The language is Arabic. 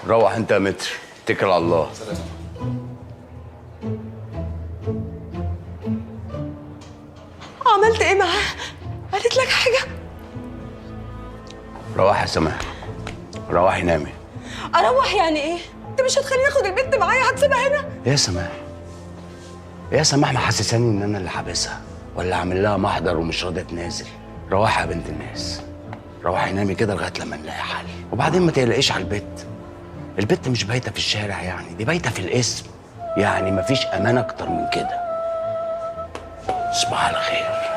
روح انت يا متر، اتكل على الله. عملت ايه معاه؟ قالت لك حاجه؟ روح يا سماح، روحي نامي. اروح يعني ايه؟ انت مش هتخليني اخد البنت معايا؟ هتسيبها هنا؟ ايه يا سماح؟ ايه يا سماح محسساني ان انا اللي حابسها ولا عامل لها محضر ومش راضيه تنازل؟ روحي يا بنت الناس، روحي نامي كده لغايه لما نلاقي حل. وبعدين ما تقلقيش على البت. البت مش بايته في الشارع، يعني دي بايته في الاسم، يعني مفيش امان اكتر من كده. صباح الخير.